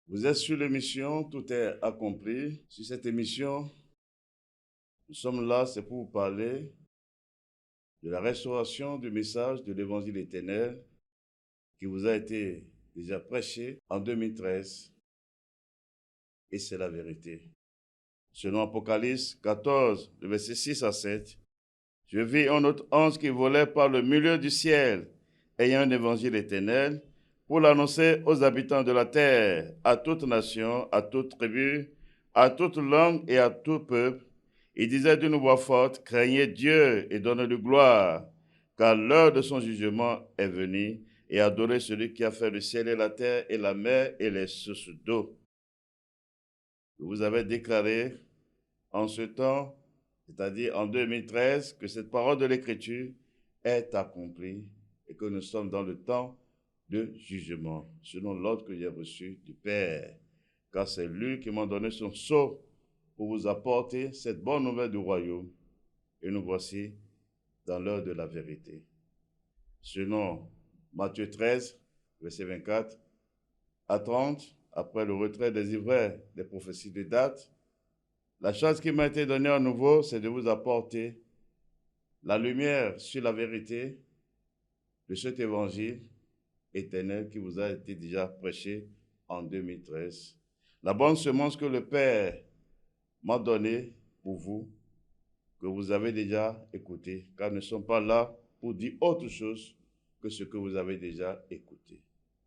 Vous êtes sur l'émission Tout est accompli. Sur cette émission, nous sommes là, c'est pour vous parler de la restauration du message de l'évangile éternel qui vous a été déjà prêché en 2013. Et c'est la vérité. Selon Apocalypse 14, le verset 6 à 7, je vis un autre ange qui volait par le milieu du ciel, ayant un évangile éternel, pour l'annoncer aux habitants de la terre, à toute nation, à toute tribu, à toute langue et à tout peuple. Il disait d'une voix forte, craignez Dieu et donnez-lui gloire, car l'heure de son jugement est venue, et adorez celui qui a fait le ciel et la terre et la mer et les sources d'eau. Vous avez déclaré en ce temps, c'est-à-dire en 2013, que cette parole de l'Écriture est accomplie et que nous sommes dans le temps de jugement, selon l'ordre que j'ai reçu du Père, car c'est lui qui m'a donné son sceau pour vous apporter cette bonne nouvelle du royaume. Et nous voici dans l'heure de la vérité. Selon Matthieu 13, verset 24 à 30, après le retrait des ivraie des prophéties de date, la chose qui m'a été donnée à nouveau, c'est de vous apporter la lumière sur la vérité de cet évangile éternel qui vous a été déjà prêché en 2013. La bonne semence que le Père m'a donnée pour vous, que vous avez déjà écouté, car nous ne sommes pas là pour dire autre chose que ce que vous avez déjà écouté.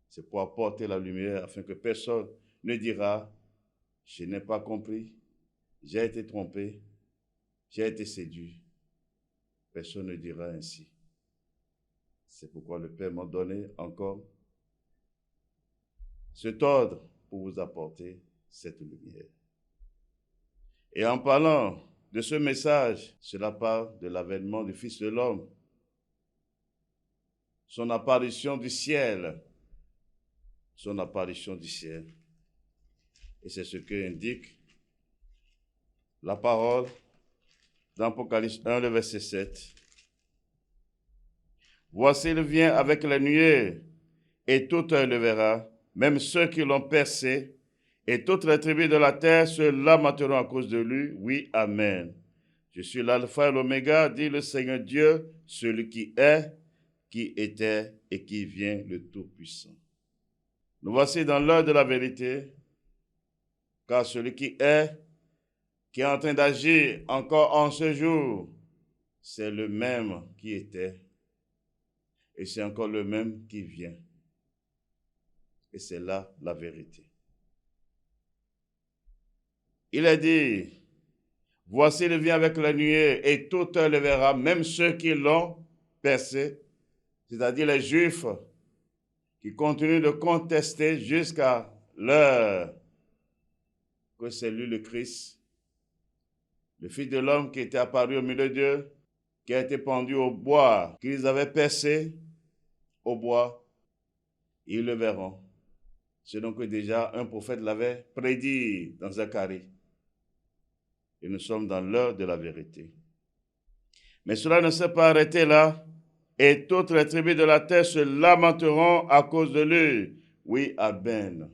C'est pour apporter la lumière afin que personne ne dira « je n'ai pas compris ». J'ai été trompé, j'ai été séduit. Personne ne dira ainsi. C'est pourquoi le Père m'a donné encore cet ordre pour vous apporter cette lumière. Et en parlant de ce message, cela parle de l'avènement du Fils de l'homme, son apparition du ciel, son apparition du ciel. Et c'est ce que indique la parole dans Apocalypse 1, le verset 7. Voici, il vient avec les nuées, et tout œil le verra, même ceux qui l'ont percé, et toutes les tribus de la terre se lamenteront à cause de lui. Oui, amen. Je suis l'alpha et l'oméga, dit le Seigneur Dieu, celui qui est, qui était et qui vient, le Tout-Puissant. Nous voici dans l'heure de la vérité, car celui qui est en train d'agir encore en ce jour, c'est le même qui était, et c'est encore le même qui vient. Et c'est là la vérité. Il est dit, voici il vient avec la nuée, et tout œil le verra, même ceux qui l'ont percé, c'est-à-dire les Juifs, qui continuent de contester jusqu'à l'heure que c'est lui le Christ, le Fils de l'homme qui était apparu au milieu d'eux, qui a été pendu au bois, qu'ils avaient percé au bois, ils le verront. Selon que déjà un prophète l'avait prédit dans Zacharie. Et nous sommes dans l'heure de la vérité. Mais cela ne s'est pas arrêté là, et toutes les tribus de la terre se lamenteront à cause de lui. Oui, amen.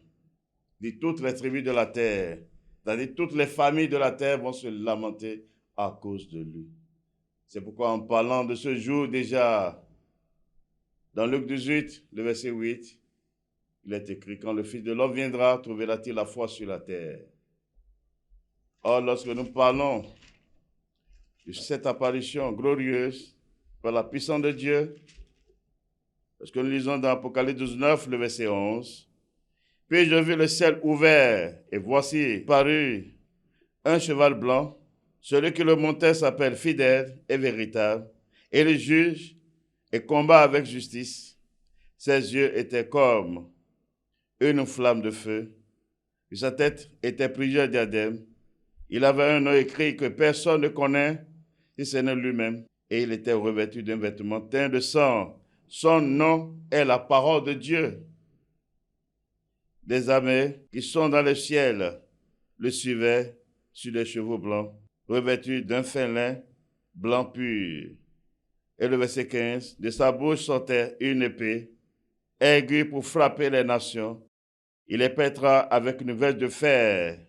Dit toutes les tribus de la terre, c'est-à-dire toutes les familles de la terre vont se lamenter à cause de lui. C'est pourquoi en parlant de ce jour déjà, dans Luc 18, le verset 8, il est écrit, quand le Fils de l'homme viendra, trouvera-t-il la foi sur la terre? Or, lorsque nous parlons de cette apparition glorieuse par la puissance de Dieu, parce que nous lisons dans Apocalypse 19, le verset 11, puis je vis le ciel ouvert, et voici parut un cheval blanc. Celui qui le montait s'appelle Fidèle et Véritable, et il juge et combat avec justice. Ses yeux étaient comme une flamme de feu, et sa tête était plusieurs diadèmes. Il avait un nom écrit que personne ne connaît, si ce n'est lui-même, et il était revêtu d'un vêtement teint de sang. Son nom est la parole de Dieu. Des armées qui sont dans le ciel le suivaient sur des chevaux blancs, revêtus d'un fin lin blanc pur. Et le verset 15, de sa bouche sortait une épée, aiguë pour frapper les nations, Il les pètera avec une veste de fer,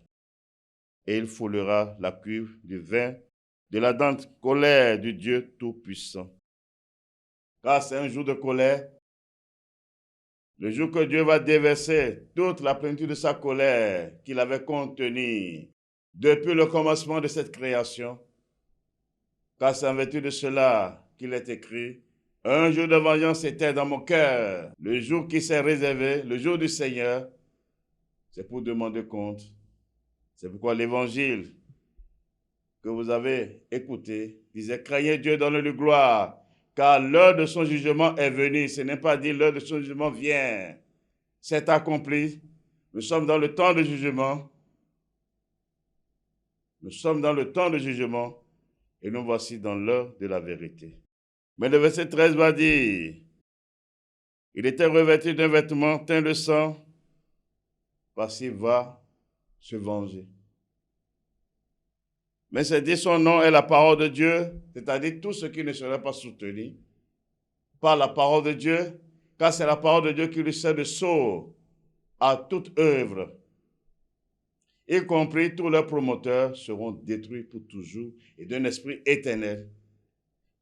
et il foulera la cuve du vin de la dente colère du Dieu Tout-Puissant. Car c'est un jour de colère, le jour que Dieu va déverser toute la plénitude de sa colère qu'il avait contenue depuis le commencement de cette création. Car c'est en vertu de cela qu'il est écrit, un jour de vengeance était dans mon cœur. Le jour qui s'est réservé, le jour du Seigneur, c'est pour demander compte. C'est pourquoi l'évangile que vous avez écouté disait, craignez Dieu, donnez-lui gloire, car l'heure de son jugement est venue. Ce n'est pas dit l'heure de son jugement vient. C'est accompli. Nous sommes dans le temps de jugement. Nous sommes dans le temps de jugement et nous voici dans l'heure de la vérité. Mais le verset 13 va dire, il était revêtu d'un vêtement teint de sang parce qu'il va se venger. Mais c'est dit son nom est la parole de Dieu, c'est-à-dire tout ce qui ne serait pas soutenu par la parole de Dieu, car c'est la parole de Dieu qui lui sert de sceau à toute œuvre, y compris tous leurs promoteurs seront détruits pour toujours et d'un esprit éternel.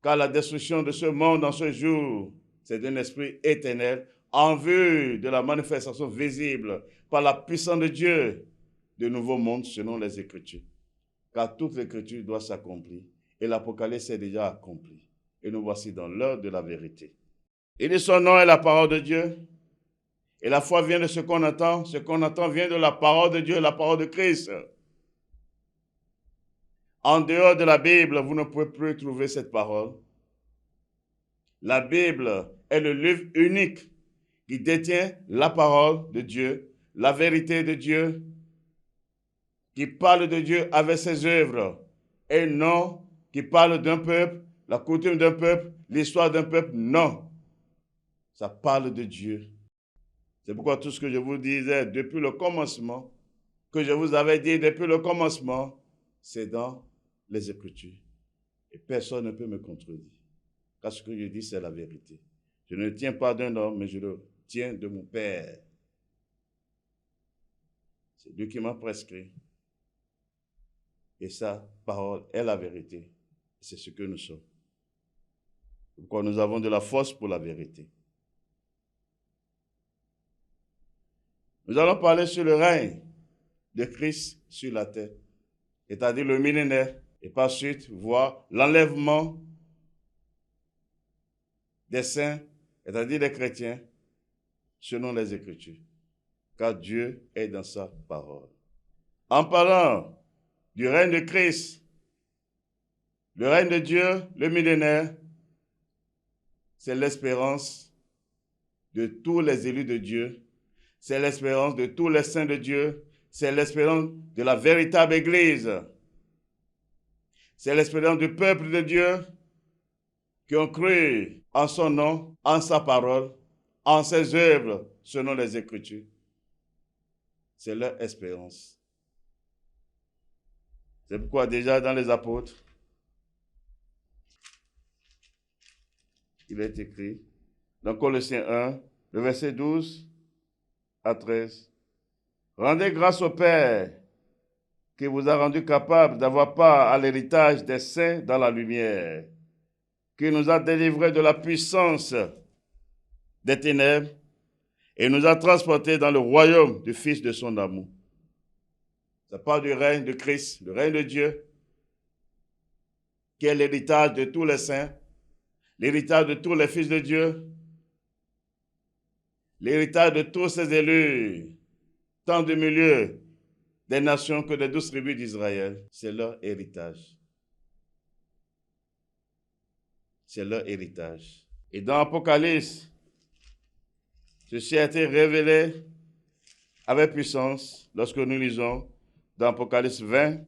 Car la destruction de ce monde en ce jour, c'est d'un esprit éternel en vue de la manifestation visible par la puissance de Dieu de nouveaux mondes selon les Écritures. Car toute l'Écriture doit s'accomplir et l'Apocalypse est déjà accompli. Et nous voici dans l'heure de la vérité. Il dit son nom est la parole de Dieu. Et la foi vient de ce qu'on entend. Ce qu'on entend vient de la parole de Dieu, la parole de Christ. En dehors de la Bible, vous ne pouvez plus trouver cette parole. La Bible est le livre unique qui détient la parole de Dieu, la vérité de Dieu, qui parle de Dieu avec ses œuvres, et non qui parle d'un peuple, la coutume d'un peuple, l'histoire d'un peuple, non. Ça parle de Dieu. C'est pourquoi tout ce que je vous disais depuis le commencement, que je vous avais dit depuis le commencement, c'est dans les Écritures. Et personne ne peut me contredire. Car ce que je dis, c'est la vérité. Je ne tiens pas d'un homme, mais je le tiens de mon Père. C'est Dieu qui m'a prescrit. Et sa parole est la vérité. C'est ce que nous sommes. Pourquoi nous avons de la force pour la vérité. Nous allons parler sur le règne de Christ sur la terre, c'est-à-dire le millénaire, et par suite voir l'enlèvement des saints, c'est-à-dire des chrétiens, selon les Écritures, car Dieu est dans sa parole. En parlant du règne de Christ, le règne de Dieu, le millénaire, c'est l'espérance de tous les élus de Dieu, c'est l'espérance de tous les saints de Dieu, c'est l'espérance de la véritable Église, c'est l'espérance du peuple de Dieu qui ont cru en son nom, en sa parole, en ses œuvres, selon les Écritures. C'est leur espérance. C'est pourquoi déjà dans les apôtres, il est écrit, dans Colossiens 1, le verset 12 à 13, « Rendez grâce au Père qui vous a rendu capable d'avoir part à l'héritage des saints dans la lumière, qui nous a délivrés de la puissance des ténèbres et nous a transportés dans le royaume du Fils de son amour. » Ça parle du règne de Christ, le règne de Dieu, qui est l'héritage de tous les saints, l'héritage de tous les fils de Dieu, l'héritage de tous ses élus, tant du milieu des nations que des 12 tribus d'Israël. C'est leur héritage. C'est leur héritage. Et dans Apocalypse, ceci a été révélé avec puissance lorsque nous lisons dans Apocalypse 20,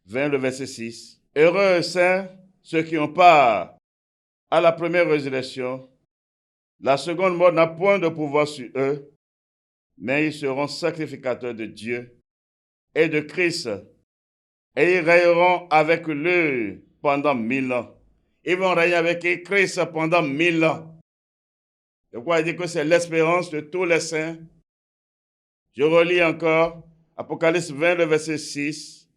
le verset 6. « Heureux et saints ceux qui ont part à la première résurrection. La seconde mort n'a point de pouvoir sur eux, mais ils seront sacrificateurs de Dieu et de Christ, et ils règneront avec lui pendant 1000 ans. » Ils vont régner avec Christ pendant 1000 ans. De quoi il dit que c'est l'espérance de tous les saints. Je relis encore Apocalypse 20, le verset 6.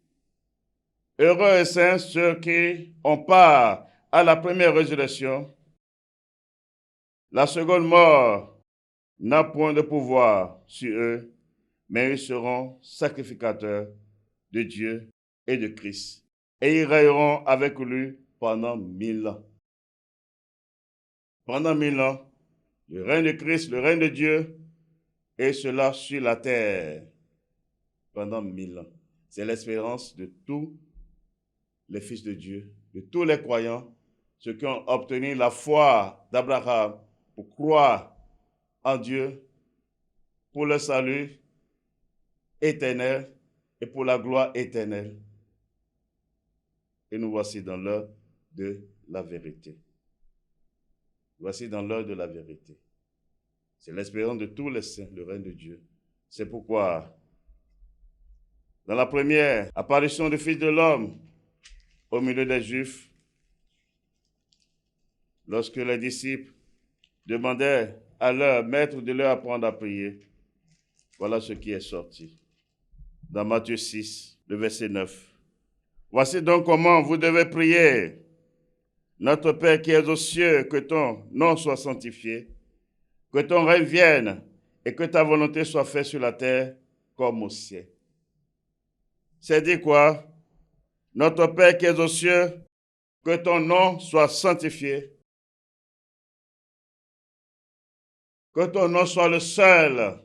Heureux et saints ceux qui ont part à la première résurrection. La seconde mort n'a point de pouvoir sur eux, mais ils seront sacrificateurs de Dieu et de Christ. Et ils règneront avec lui pendant 1000 ans. Pendant 1000 ans, le règne de Christ, le règne de Dieu, et cela sur la terre. Pendant 1000 ans. C'est l'espérance de tous les fils de Dieu, de tous les croyants, ceux qui ont obtenu la foi d'Abraham pour croire en Dieu, pour le salut éternel et pour la gloire éternelle. Et nous voici dans l'heure de la vérité. Voici dans l'heure de la vérité. C'est l'espérance de tous les saints, le règne de Dieu. C'est pourquoi, dans la première apparition du Fils de l'homme au milieu des Juifs, lorsque les disciples demandaient à leur maître de leur apprendre à prier, voilà ce qui est sorti. Dans Matthieu 6, le verset 9. Voici donc comment vous devez prier. Notre Père qui es aux cieux, que ton nom soit sanctifié, que ton règne vienne et que ta volonté soit faite sur la terre comme au ciel. C'est dit quoi? Notre Père qui es aux cieux, que ton nom soit sanctifié, que ton nom soit le seul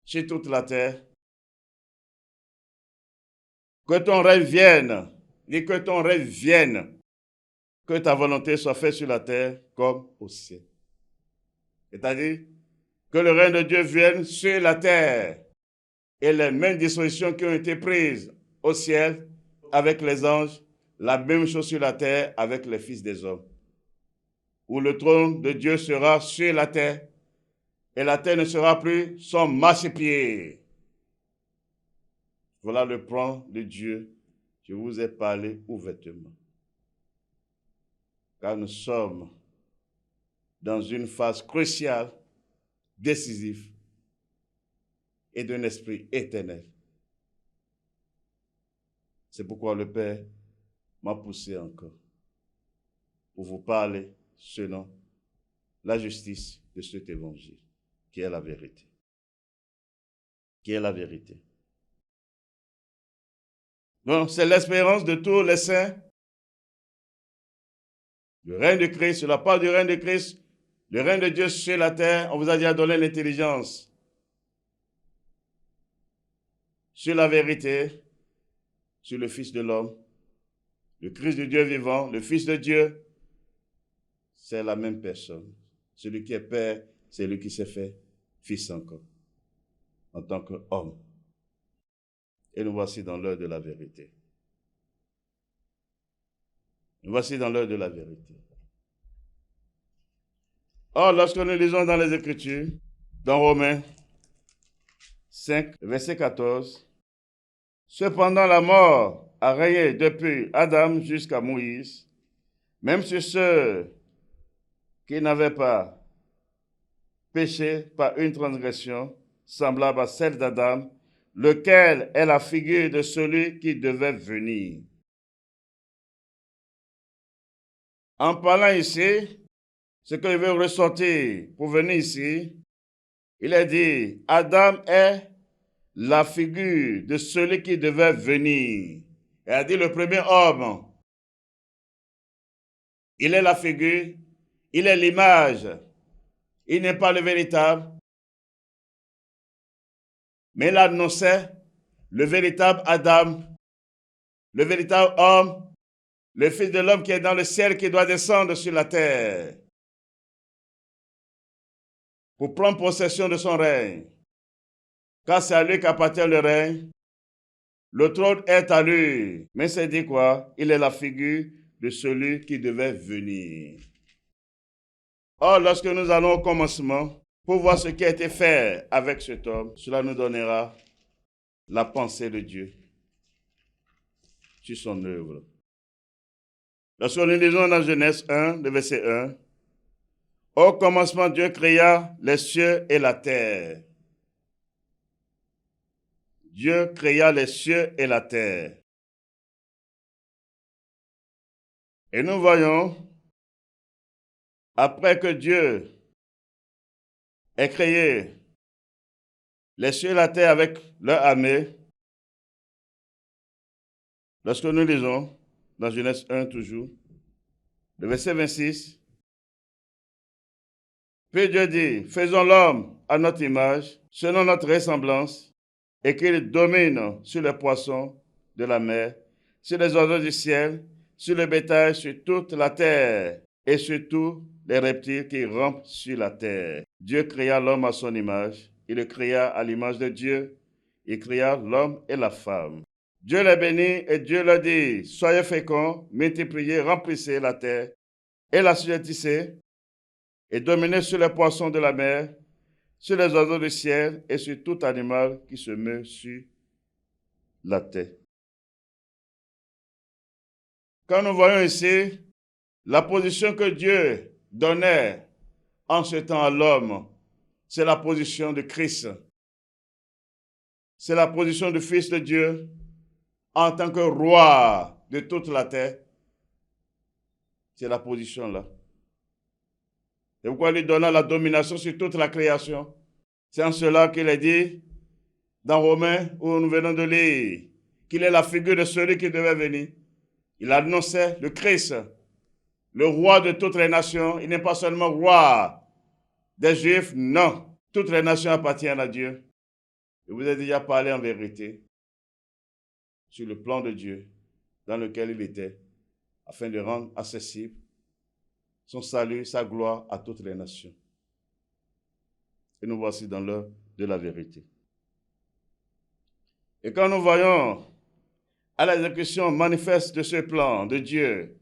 sur toute la terre, que ton règne vienne, et que ton règne vienne, que ta volonté soit faite sur la terre comme au ciel. C'est-à-dire que le règne de Dieu vienne sur la terre et les mêmes dispositions qui ont été prises au ciel avec les anges, la même chose sur la terre avec les fils des hommes. Où le trône de Dieu sera sur la terre et la terre ne sera plus son marchepied. Voilà le plan de Dieu. Je vous ai parlé ouvertement. Car nous sommes dans une phase cruciale, décisive et d'un esprit éternel. C'est pourquoi le Père m'a poussé encore pour vous parler selon la justice de cet évangile, qui est la vérité. Qui est la vérité. Donc, c'est l'espérance de tous les saints. Le règne de Christ, sur la part du règne de Christ, le règne de Dieu sur la terre, on vous a déjà donné l'intelligence. Sur la vérité, sur le Fils de l'homme, le Christ de Dieu vivant, le Fils de Dieu, c'est la même personne. Celui qui est Père, c'est lui qui s'est fait Fils encore, en tant qu'homme. Et nous voici dans l'heure de la vérité. Nous voici dans l'heure de la vérité. Or, lorsque nous lisons dans les Écritures, dans Romains 5, verset 14, cependant la mort a régné depuis Adam jusqu'à Moïse, même sur ceux qui n'avaient pas péché par une transgression semblable à celle d'Adam, lequel est la figure de celui qui devait venir. En parlant ici, ce que je veux ressortir pour venir ici, il est dit, Adam est la figure de celui qui devait venir. Il a dit le premier homme. Il est la figure, il est l'image. Il n'est pas le véritable. Mais il annonçait le véritable Adam, le véritable homme, le Fils de l'homme qui est dans le ciel, qui doit descendre sur la terre pour prendre possession de son règne. Car c'est à lui qu'appartient le règne. Le trône est à lui. Mais c'est dit quoi? Il est la figure de celui qui devait venir. Or, lorsque nous allons au commencement, pour voir ce qui a été fait avec cet homme, cela nous donnera la pensée de Dieu sur son œuvre. Lorsque nous lisons dans Genèse 1, le verset 1, Au commencement, Dieu créa les cieux et la terre. Dieu créa les cieux et la terre. Et nous voyons, après que Dieu ait créé les cieux et la terre avec leur armée, lorsque nous lisons dans Genèse 1 toujours, le verset 26, puis Dieu dit, faisons l'homme à notre image, selon notre ressemblance, et qu'il domine sur les poissons de la mer, sur les oiseaux du ciel, sur le bétail, sur toute la terre, et sur tous les reptiles qui rampent sur la terre. Dieu créa l'homme à son image, il le créa à l'image de Dieu, il créa l'homme et la femme. Dieu les bénit et Dieu leur dit, soyez féconds, multipliez, remplissez la terre, et la assujettissez, et dominez sur les poissons de la mer, sur les oiseaux du ciel et sur tout animal qui se meut sur la terre. Quand nous voyons ici la position que Dieu donnait en ce temps à l'homme, c'est la position de Christ. C'est la position du Fils de Dieu en tant que roi de toute la terre. C'est la position là. C'est pourquoi il lui donna la domination sur toute la création. C'est en cela qu'il est dit dans Romains, où nous venons de lire, qu'il est la figure de celui qui devait venir. Il annonçait le Christ, le roi de toutes les nations. Il n'est pas seulement roi des Juifs, non. Toutes les nations appartiennent à Dieu. Je vous ai déjà parlé en vérité sur le plan de Dieu dans lequel il était, afin de rendre accessible son salut, sa gloire à toutes les nations. Et nous voici dans l'heure de la vérité. Et quand nous voyons à l'exécution manifeste de ce plan de Dieu,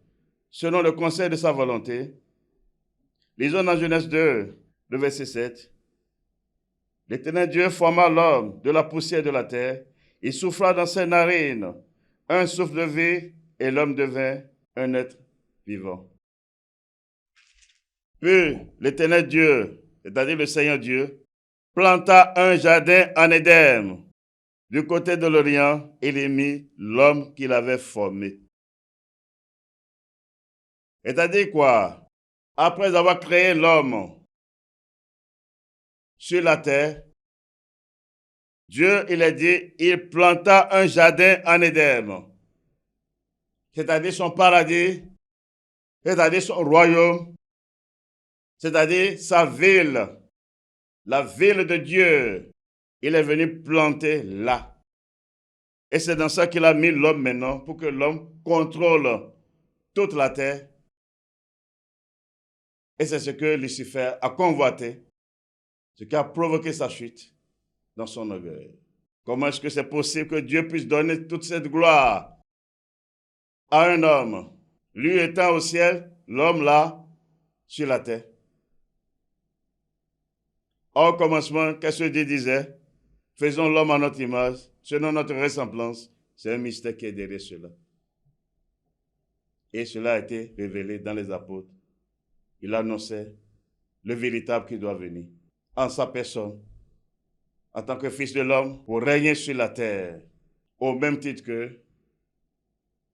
selon le conseil de sa volonté, lisons dans Genèse 2, le verset 7. L'Éternel Dieu forma l'homme de la poussière de la terre, il souffla dans ses narines un souffle de vie, et l'homme devint un être vivant. Puis l'Éternel Dieu, c'est-à-dire le Seigneur Dieu, planta un jardin en Éden, du côté de l'Orient, il y mit l'homme qu'il avait formé. C'est-à-dire quoi? Après avoir créé l'homme sur la terre, Dieu, il a dit, il planta un jardin en Éden. C'est-à-dire son paradis, c'est-à-dire son royaume, c'est-à-dire sa ville, la ville de Dieu. Il est venu planter là. Et c'est dans ça qu'il a mis l'homme maintenant, pour que l'homme contrôle toute la terre. Et c'est ce que Lucifer a convoité, ce qui a provoqué sa chute dans son orgueil. Comment est-ce que c'est possible que Dieu puisse donner toute cette gloire à un homme, lui étant au ciel, l'homme là, sur la terre? Au commencement, qu'est-ce que Dieu disait? Faisons l'homme à notre image, selon notre ressemblance. C'est un mystère qui est derrière cela. Et cela a été révélé dans les apôtres. Il annonçait le véritable qui doit venir, en sa personne, en tant que fils de l'homme, pour régner sur la terre, au même titre que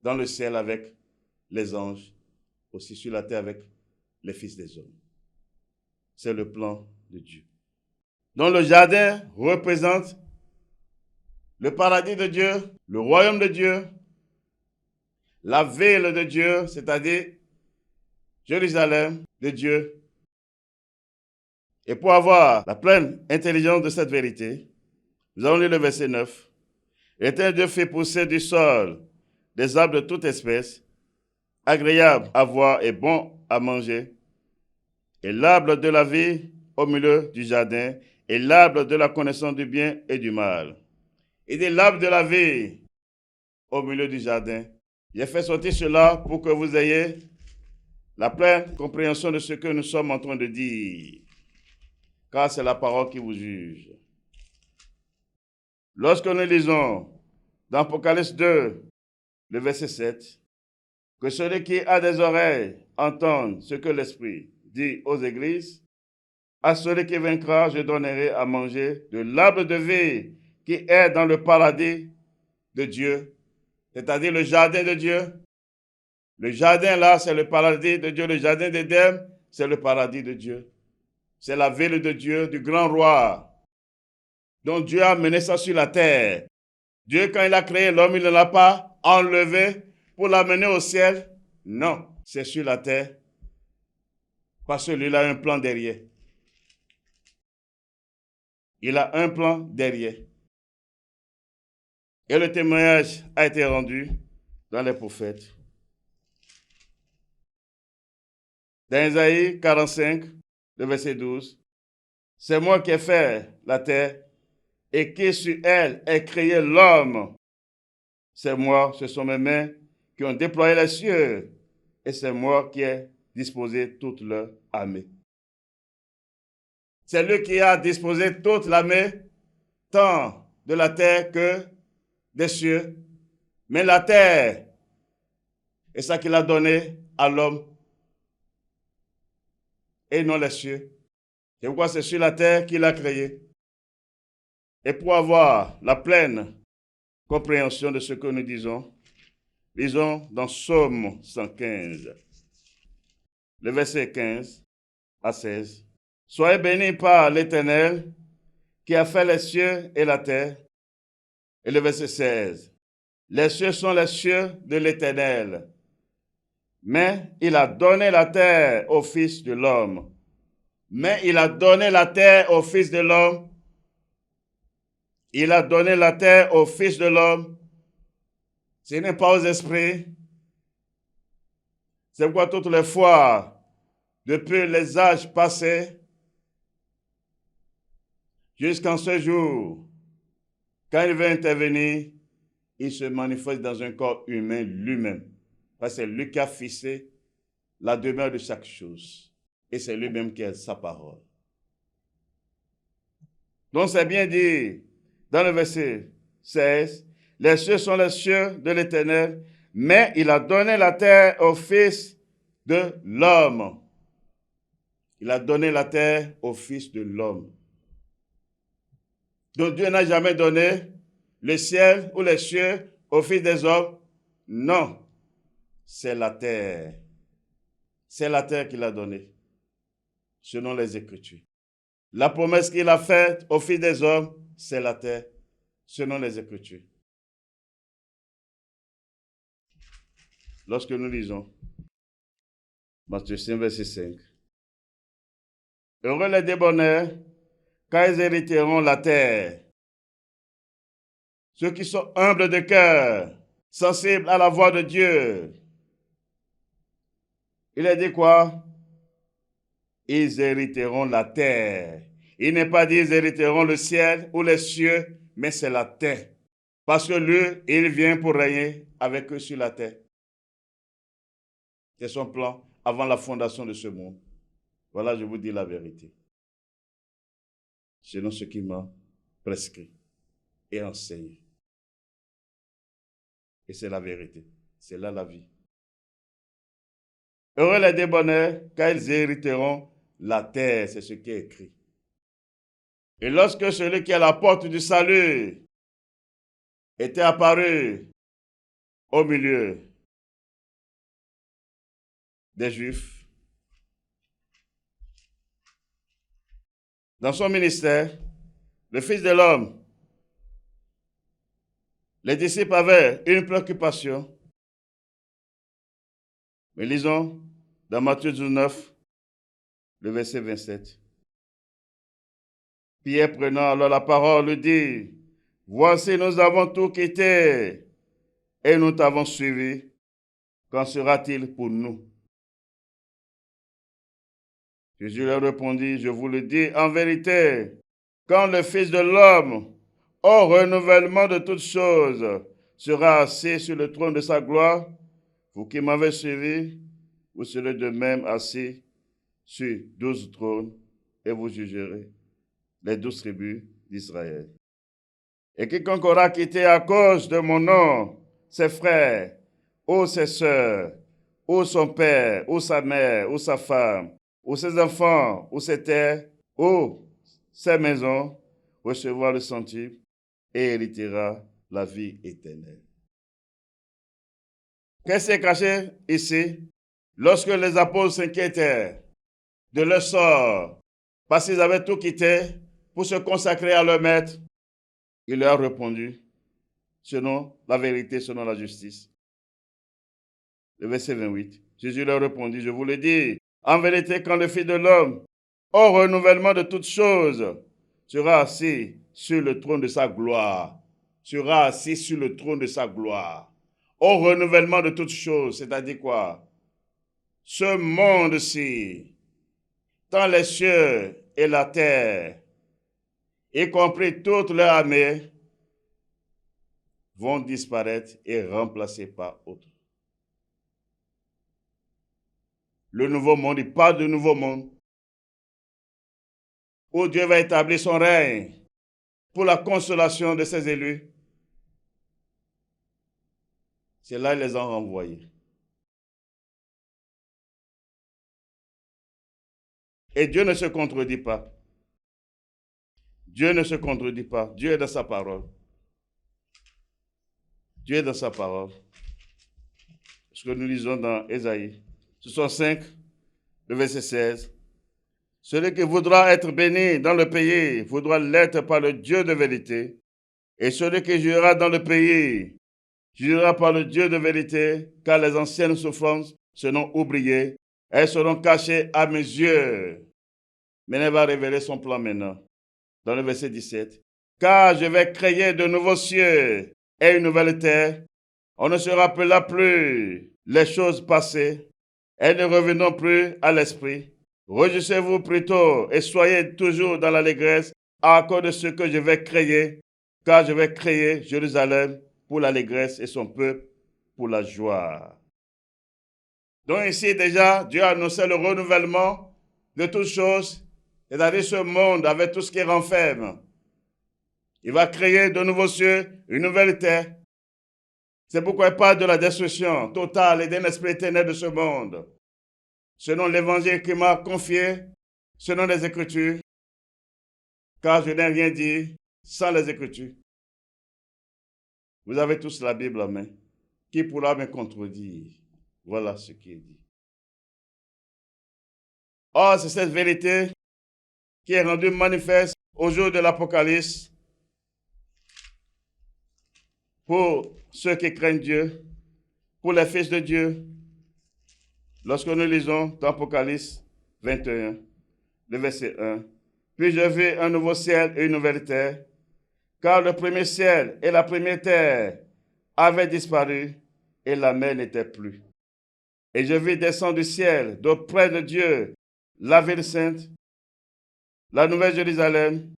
dans le ciel avec les anges, aussi sur la terre avec les fils des hommes. C'est le plan de Dieu. Donc le jardin représente le paradis de Dieu, le royaume de Dieu, la ville de Dieu, c'est-à-dire Jérusalem de Dieu. Et pour avoir la pleine intelligence de cette vérité, nous allons lire le verset 9. L'Éternel Dieu fait pousser du sol des arbres de toute espèce, agréables à voir et bons à manger, et l'arbre de la vie au milieu du jardin, et l'arbre de la connaissance du bien et du mal. Il dit l'arbre de la vie au milieu du jardin. J'ai fait sortir cela pour que vous ayez la pleine compréhension de ce que nous sommes en train de dire, car c'est la parole qui vous juge. Lorsque nous lisons dans Apocalypse 2, le verset 7, que celui qui a des oreilles entende ce que l'Esprit dit aux églises, à celui qui vaincra, je donnerai à manger de l'arbre de vie qui est dans le paradis de Dieu, c'est-à-dire le jardin de Dieu. Le jardin là, c'est le paradis de Dieu. Le jardin d'Éden, c'est le paradis de Dieu. C'est la ville de Dieu, du grand roi, dont Dieu a mené ça sur la terre. Dieu, quand il a créé l'homme, il ne l'a pas enlevé pour l'amener au ciel. Non, c'est sur la terre. Parce que lui, il a un plan derrière. Il a un plan derrière. Et le témoignage a été rendu dans les prophètes. Dans Isaïe 45, le verset 12, « C'est moi qui ai fait la terre et qui sur elle ai créé l'homme. C'est moi, ce sont mes mains qui ont déployé les cieux et c'est moi qui ai disposé toute leur armée. » C'est lui qui a disposé toute l'armée, tant de la terre que des cieux. Mais la terre, c'est ça qu'il a donné à l'homme et non les cieux. C'est pourquoi c'est sur la terre qu'il a créé. Et pour avoir la pleine compréhension de ce que nous disons, lisons dans Psaume 115, le verset 15 à 16. « Soyez bénis par l'Éternel qui a fait les cieux et la terre. » Et le verset 16. « Les cieux sont les cieux de l'Éternel, mais il a donné la terre au Fils de l'homme. » Mais il a donné la terre au Fils de l'homme. Il a donné la terre au Fils de l'homme. Ce n'est pas aux esprits. C'est pourquoi toutes les fois, depuis les âges passés, jusqu'en ce jour, quand il veut intervenir, il se manifeste dans un corps humain lui-même. Parce que c'est lui qui a fixé la demeure de chaque chose. Et c'est lui-même qui a sa parole. Donc c'est bien dit dans le verset 16, « Les cieux sont les cieux de l'Éternel, mais il a donné la terre au Fils de l'homme. » Il a donné la terre au Fils de l'homme. Donc Dieu n'a jamais donné le ciel ou les cieux au Fils des hommes. Non, c'est la terre. C'est la terre qu'il a donnée, selon les Écritures. La promesse qu'il a faite au Fils des hommes, c'est la terre, selon les Écritures. Lorsque nous lisons Matthieu 5, verset 5. « Heureux les débonnaires, car ils hériteront la terre. Ceux qui sont humbles de cœur, sensibles à la voix de Dieu. » Il a dit quoi? Ils hériteront la terre. Il n'est pas dit ils hériteront le ciel ou les cieux, mais c'est la terre. Parce que lui, il vient pour régner avec eux sur la terre. C'est son plan avant la fondation de ce monde. Voilà, je vous dis la vérité. Selon ce qu'il m'a prescrit et enseigné. Et c'est la vérité. C'est là la vie. Heureux les débonnaires, car ils hériteront la terre. C'est ce qui est écrit. Et lorsque celui qui est à la porte du salut était apparu au milieu des Juifs, dans son ministère, le Fils de l'homme, les disciples avaient une préoccupation. Mais lisons dans Matthieu 19, le verset 27. Pierre, prenant alors la parole, lui dit, « Voici, nous avons tout quitté et nous t'avons suivi. Qu'en sera-t-il pour nous? » Jésus leur répondit, « Je vous le dis en vérité, quand le Fils de l'homme, au renouvellement de toutes choses, sera assis sur le trône de sa gloire, vous qui m'avez suivi, vous serez de même assis sur 12 trônes et vous jugerez les 12 tribus d'Israël. Et quiconque aura quitté à cause de mon nom ses frères, ou ses sœurs, ou son père, ou sa mère, ou sa femme, ou ses enfants, ou ses terres, ou ses maisons, recevra le centuple et héritera la vie éternelle. Qu'est-ce qui est caché ici? Lorsque les apôtres s'inquiétaient de leur sort, parce qu'ils avaient tout quitté pour se consacrer à leur maître, il leur a répondu selon la vérité, selon la justice. Le verset 28. Jésus leur répondit, je vous le dis, en vérité, quand le Fils de l'homme, au renouvellement de toutes choses, sera assis sur le trône de sa gloire, sera assis sur le trône de sa gloire, au renouvellement de toutes choses, c'est-à-dire quoi? Ce monde-ci, tant les cieux et la terre, y compris toute leur armée, vont disparaître et remplacés par autres. Le nouveau monde, il parle du nouveau monde, où Dieu va établir son règne pour la consolation de ses élus. C'est là qu'ils les ont renvoyés. Et Dieu ne se contredit pas. Dieu ne se contredit pas. Dieu est dans sa parole. Dieu est dans sa parole. Ce que nous lisons dans Ésaïe 65, le verset 16. Celui qui voudra être béni dans le pays voudra l'être par le Dieu de vérité. Et celui qui jurera dans le pays jurera par le Dieu de vérité, car les anciennes souffrances seront oubliées. Elles seront cachées à mes yeux. Mais elle va révéler son plan maintenant. Dans le verset 17. Car je vais créer de nouveaux cieux et une nouvelle terre. On ne se rappellera plus les choses passées. Elles ne reviendront plus à l'esprit. Réjouissez-vous plutôt et soyez toujours dans l'allégresse à cause de ce que je vais créer. Car je vais créer Jérusalem pour l'allégresse et son peuple pour la joie. Donc ici déjà, Dieu a annoncé le renouvellement de toutes choses, c'est-à-dire ce monde avec tout ce qui renferme. Il va créer de nouveaux cieux, une nouvelle terre. C'est pourquoi il parle de la destruction totale et d'un esprit éternel de ce monde. Selon l'évangile qu'il m'a confié, selon les Écritures, car je n'ai rien dit sans les Écritures. Vous avez tous la Bible en main. Qui pourra me contredire? Voilà ce qui est dit. Or, c'est cette vérité qui est rendue manifeste au jour de l'Apocalypse pour ceux qui craignent Dieu, pour les fils de Dieu. Lorsque nous lisons dans Apocalypse 21, le verset 1, « Puis je vis un nouveau ciel et une nouvelle terre, car le premier ciel et la première terre avaient disparu et la mer n'était plus. Et je vis descendre du ciel, d'auprès de Dieu, la ville sainte, la nouvelle Jérusalem,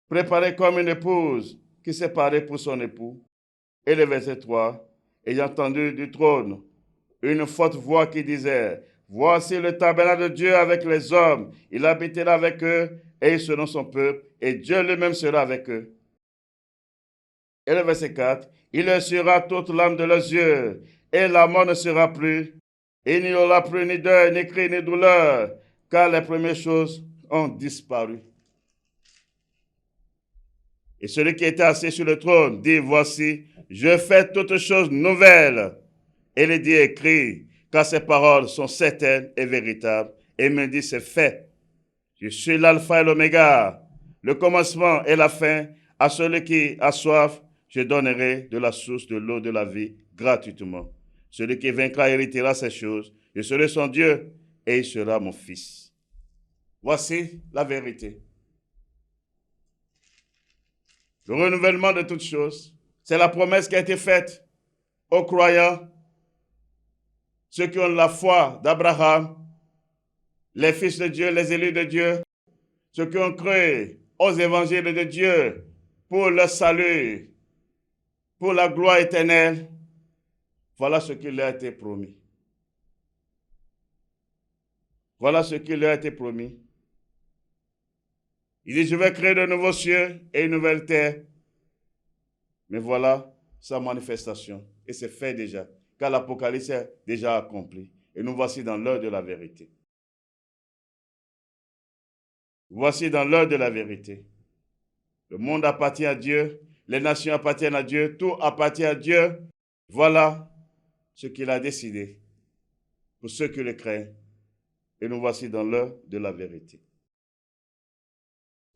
préparée comme une épouse qui s'est parée pour son époux. » Et le verset 3, « Et j'ai entendu du trône une forte voix qui disait, « Voici le tabernacle de Dieu avec les hommes. Il habitera avec eux et ils seront son peuple, et Dieu lui-même sera avec eux. » Et le verset 4, « Il essuiera toute l'âme de leurs yeux, et la mort ne sera plus. Il n'y aura plus ni deuil, ni cri, ni douleur, car les premières choses ont disparu. » Et celui qui était assis sur le trône dit, « Voici, je fais toutes choses nouvelles. » Et il dit, écrit, car ces paroles sont certaines et véritables. Et il me dit, c'est fait. Je suis l'alpha et l'oméga, le commencement et la fin. À celui qui a soif, je donnerai de la source de l'eau de la vie gratuitement. Celui qui vaincra héritera ces choses. Je serai son Dieu et il sera mon fils. Voici la vérité. Le renouvellement de toutes choses, c'est la promesse qui a été faite aux croyants, ceux qui ont la foi d'Abraham, les fils de Dieu, les élus de Dieu, ceux qui ont cru aux évangiles de Dieu pour le salut, pour la gloire éternelle. Voilà ce qui leur a été promis. Voilà ce qui leur a été promis. Il dit, je vais créer de nouveaux cieux et une nouvelle terre. Mais voilà sa manifestation. Et c'est fait déjà, car l'Apocalypse est déjà accompli. Et nous voici dans l'heure de la vérité. Voici dans l'heure de la vérité. Le monde appartient à Dieu, les nations appartiennent à Dieu, tout appartient à Dieu. Voilà ce qu'il a décidé pour ceux qui le craignent. Et nous voici dans l'heure de la vérité.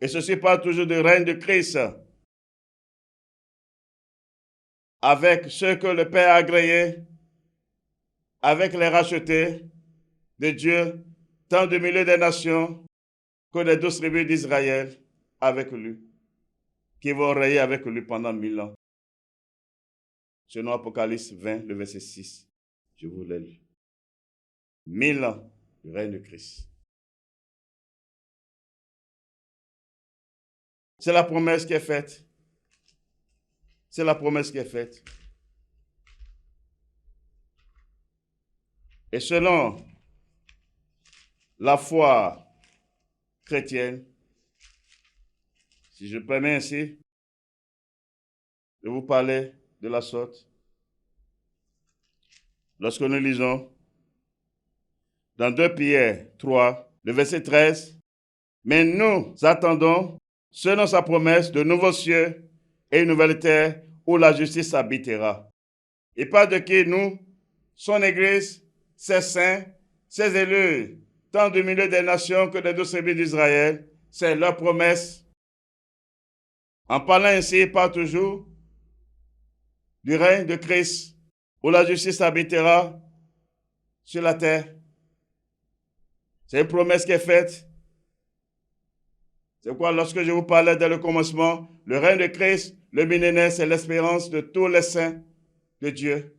Et ceci parle toujours du règne de Christ, avec ceux que le Père a agréés, avec les rachetés de Dieu, tant du milieu des nations que des 12 tribus d'Israël avec lui, qui vont régner avec lui pendant 1000 ans. Selon Apocalypse 20, le verset 6. Je vous l'ai lu. 1000 ans du règne de Christ. C'est la promesse qui est faite. C'est la promesse qui est faite. Et selon la foi chrétienne, si je permets ainsi de vous parler de la sorte, lorsque nous lisons dans 2 Pierre 3, le verset 13, « Mais nous attendons, selon sa promesse, de nouveaux cieux et une nouvelle terre où la justice habitera. » Et pas de qui nous, son Église, ses saints, ses élus, tant du milieu des nations que des 12 tribus d'Israël, c'est leur promesse. En parlant ainsi, il parle toujours du règne de Christ, où la justice habitera sur la terre. C'est une promesse qui est faite. C'est pourquoi lorsque je vous parlais dès le commencement, le règne de Christ, le millénaire, c'est l'espérance de tous les saints de Dieu.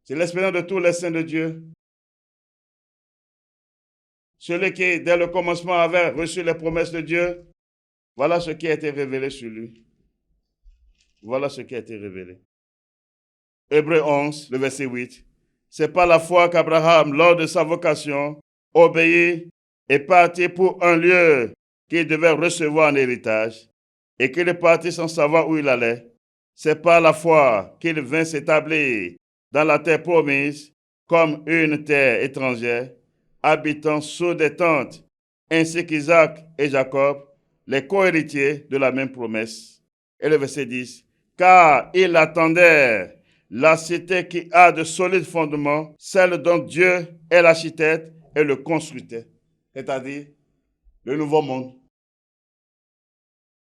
C'est l'espérance de tous les saints de Dieu. Celui qui, dès le commencement, avait reçu les promesses de Dieu, voilà ce qui a été révélé sur lui. Voilà ce qui a été révélé. Hébreux 11, le verset 8. C'est par la foi qu'Abraham, lors de sa vocation, obéit et partit pour un lieu qu'il devait recevoir en héritage, et qu'il est parti sans savoir où il allait. C'est par la foi qu'il vint s'établir dans la terre promise, comme une terre étrangère, habitant sous des tentes, ainsi qu'Isaac et Jacob, les co-héritiers de la même promesse. Et le verset 10. Car il attendait la cité qui a de solides fondements, celle dont Dieu est l'architecte et le constructeur, c'est-à-dire le nouveau monde.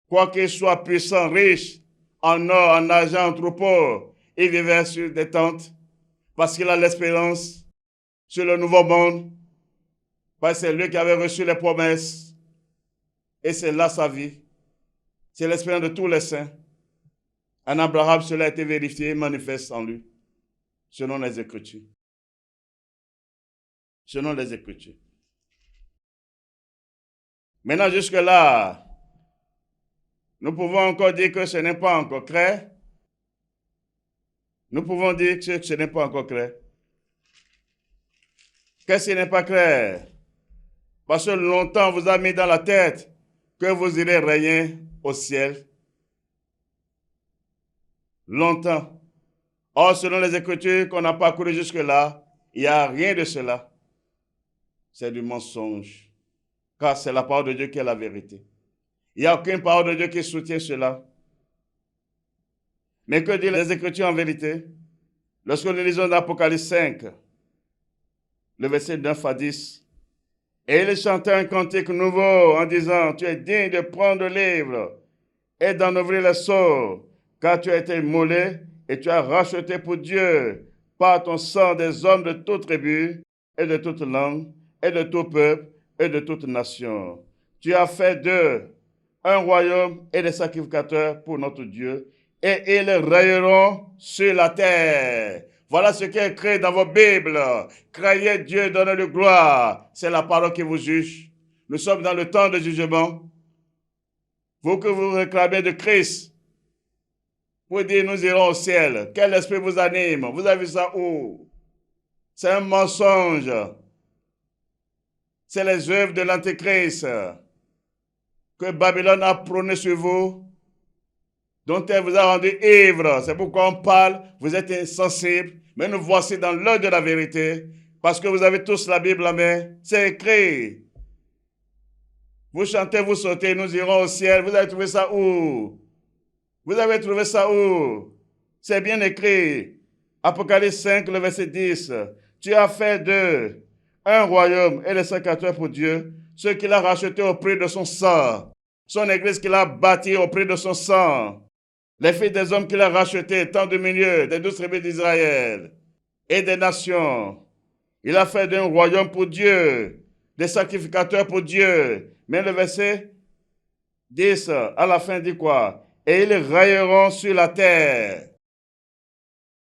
Quoiqu'il soit puissant, riche, en or, en argent, en troupeaux, il vivait sur des tentes parce qu'il a l'espérance sur le nouveau monde, parce que c'est lui qui avait reçu les promesses et c'est là sa vie. C'est l'espérance de tous les saints. En Abraham, cela a été vérifié et manifeste en lui, selon les Écritures. Selon les Écritures. Maintenant, jusque-là, nous pouvons encore dire que ce n'est pas encore clair. Nous pouvons dire que ce n'est pas encore clair. Qu'est-ce qui n'est pas clair? Parce que longtemps, on vous a mis dans la tête que vous irez régner au ciel. Longtemps. Or, selon les Écritures qu'on a parcourues jusque-là, il n'y a rien de cela. C'est du mensonge. Car c'est la parole de Dieu qui est la vérité. Il n'y a aucune parole de Dieu qui soutient cela. Mais que disent les Écritures en vérité? Lorsque nous lisons dans Apocalypse 5, le verset 9 à 10, et il chantait un cantique nouveau en disant, tu es digne de prendre le livre et d'en ouvrir les sceaux, car tu as été immolé et tu as racheté pour Dieu par ton sang des hommes de toute tribu et de toute langue et de tout peuple et de toute nation. Tu as fait d'eux un royaume et des sacrificateurs pour notre Dieu, et ils règneront sur la terre. Voilà ce qui est écrit dans vos Bibles. Croyez Dieu, donnez-lui gloire. C'est la parole qui vous juge. Nous sommes dans le temps de jugement. Vous que vous réclamez de Christ, vous dites nous irons au ciel. Quel esprit vous anime? Vous avez vu ça où? C'est un mensonge. C'est les œuvres de l'Antéchrist que Babylone a prôné sur vous, dont elle vous a rendu ivre. C'est pourquoi on parle, vous êtes insensibles, mais nous voici dans l'heure de la vérité, parce que vous avez tous la Bible en main, c'est écrit. Vous chantez, vous sautez, nous irons au ciel. Vous avez trouvé ça où? Vous avez trouvé ça où? C'est bien écrit. Apocalypse 5, le verset 10. Tu as fait d'eux un royaume et des sacrificateurs pour Dieu, ceux qu'il a rachetés au prix de son sang. Son église qu'il a bâtie au prix de son sang. Les filles des hommes qu'il a rachetés, tant du milieu des 12 tribus d'Israël et des nations. Il a fait d'un royaume pour Dieu, des sacrificateurs pour Dieu. Mais le verset 10, à la fin, dit quoi? Et ils railleront sur la terre.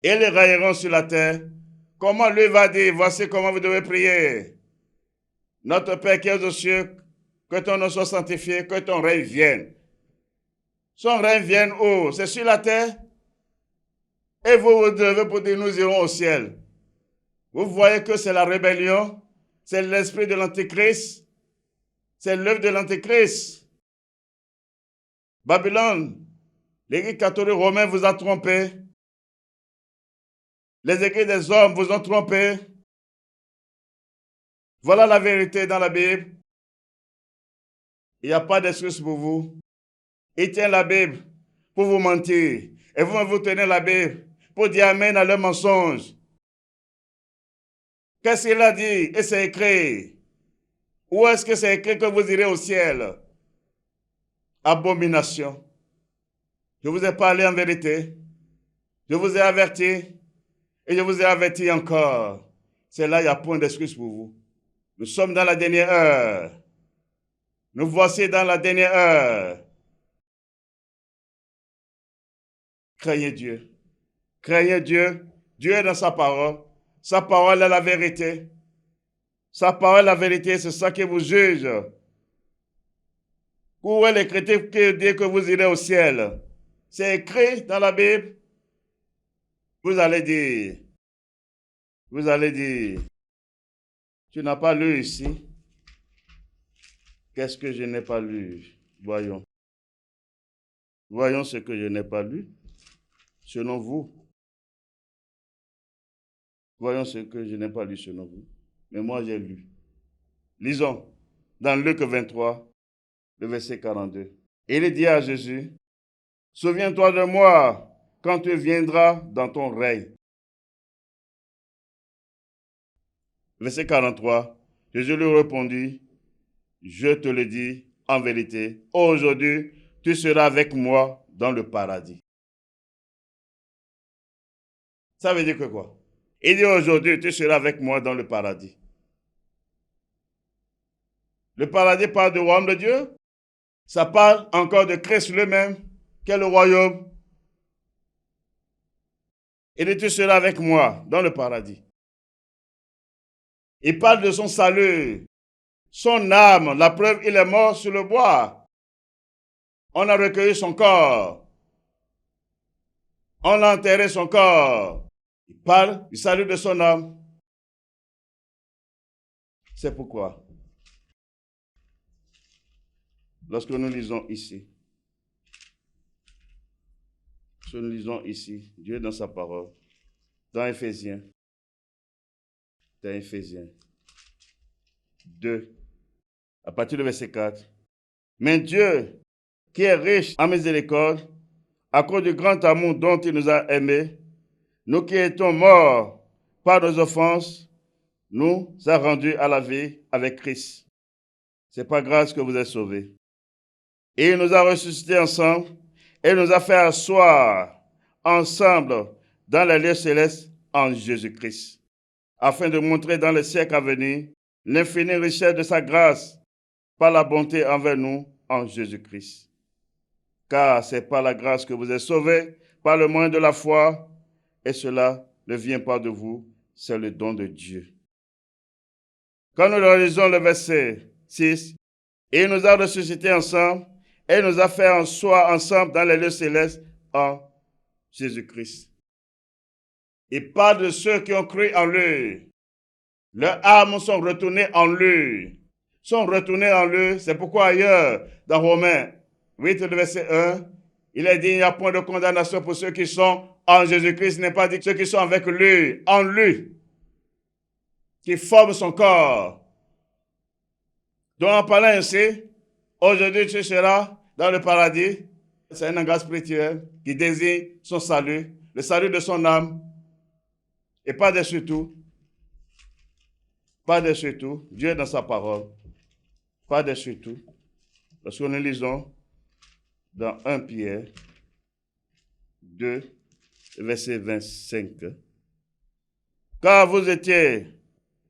Et ils railleront sur la terre. Comment lui va dire, voici comment vous devez prier. Notre Père qui est aux cieux, que ton nom soit sanctifié, que ton règne vienne. Son règne vienne où? C'est sur la terre. Et vous devez pour dire, nous irons au ciel. Vous voyez que c'est la rébellion, c'est l'esprit de l'Antéchrist, c'est l'œuvre de l'Antéchrist. Babylone, l'Église catholique romaine vous a trompé. Les écrits des hommes vous ont trompé. Voilà la vérité dans la Bible. Il n'y a pas d'excuse pour vous. Ils tiennent la Bible pour vous mentir. Et vous tenez la Bible pour dire amen à leurs mensonges. Qu'est-ce qu'il a dit? Et c'est écrit. Où est-ce que c'est écrit que vous irez au ciel? Abomination. Je vous ai parlé en vérité. Je vous ai averti. Et je vous ai averti encore. C'est là, il n'y a point d'excuse pour vous. Nous sommes dans la dernière heure. Nous voici dans la dernière heure. Craignez Dieu. Craignez Dieu. Dieu est dans sa parole. Sa parole est la vérité. Sa parole est la vérité, c'est ça qui vous juge. Où est l'écriture qui dit que vous irez au ciel? C'est écrit dans la Bible. Vous allez dire, tu n'as pas lu ici. Qu'est-ce que je n'ai pas lu? Voyons. Voyons ce que je n'ai pas lu. Selon vous. Voyons ce que je n'ai pas lu selon vous. Mais moi, j'ai lu. Lisons. Dans Luc 23, le verset 42. Il dit à Jésus, souviens-toi de moi quand tu viendras dans ton règne. Verset 43. Jésus lui répondit, je te le dis en vérité, aujourd'hui, tu seras avec moi dans le paradis. Ça veut dire que quoi? Il dit aujourd'hui, tu seras avec moi dans le paradis. Le paradis parle du royaume de Dieu. Ça parle encore de Christ lui-même, qui est le royaume. Il dit, tu seras avec moi dans le paradis. Il parle de son salut, son âme. La preuve, il est mort sur le bois. On a recueilli son corps. On a enterré son corps. Il parle du salut de son âme. C'est pourquoi, lorsque nous lisons ici, Dieu dans sa parole, dans Éphésiens 2, à partir du verset 4. Mais Dieu, qui est riche en miséricorde, à cause du grand amour dont il nous a aimés, nous qui étions morts par nos offenses, nous a rendus à la vie avec Christ. C'est par grâce que vous êtes sauvés. Et il nous a ressuscités ensemble et nous a fait asseoir ensemble dans les lieux célestes en Jésus-Christ, afin de montrer dans les siècles à venir l'infinie richesse de sa grâce par la bonté envers nous en Jésus-Christ. Car c'est par la grâce que vous êtes sauvés, par le moyen de la foi, et cela ne vient pas de vous, c'est le don de Dieu. Quand nous lisons le verset 6, il nous a ressuscités ensemble et nous a fait asseoir ensemble dans les lieux célestes en Jésus-Christ. Il parle de ceux qui ont cru en lui. Leurs âmes sont retournées en lui. C'est pourquoi ailleurs, dans Romains 8, le verset 1, il est dit, il n'y a point de condamnation pour ceux qui sont en Jésus-Christ. Il n'est pas dit ceux qui sont avec lui, en lui, qui forment son corps. Donc en parlant ainsi, Aujourd'hui, tu seras dans le paradis. C'est un langage spirituel qui désigne son salut, le salut de son âme. Et pas de surtout. Pas de surtout. Dieu est dans sa parole. Pas de surtout. Lorsque nous lisons dans 1 Pierre 2, verset 25. Car vous étiez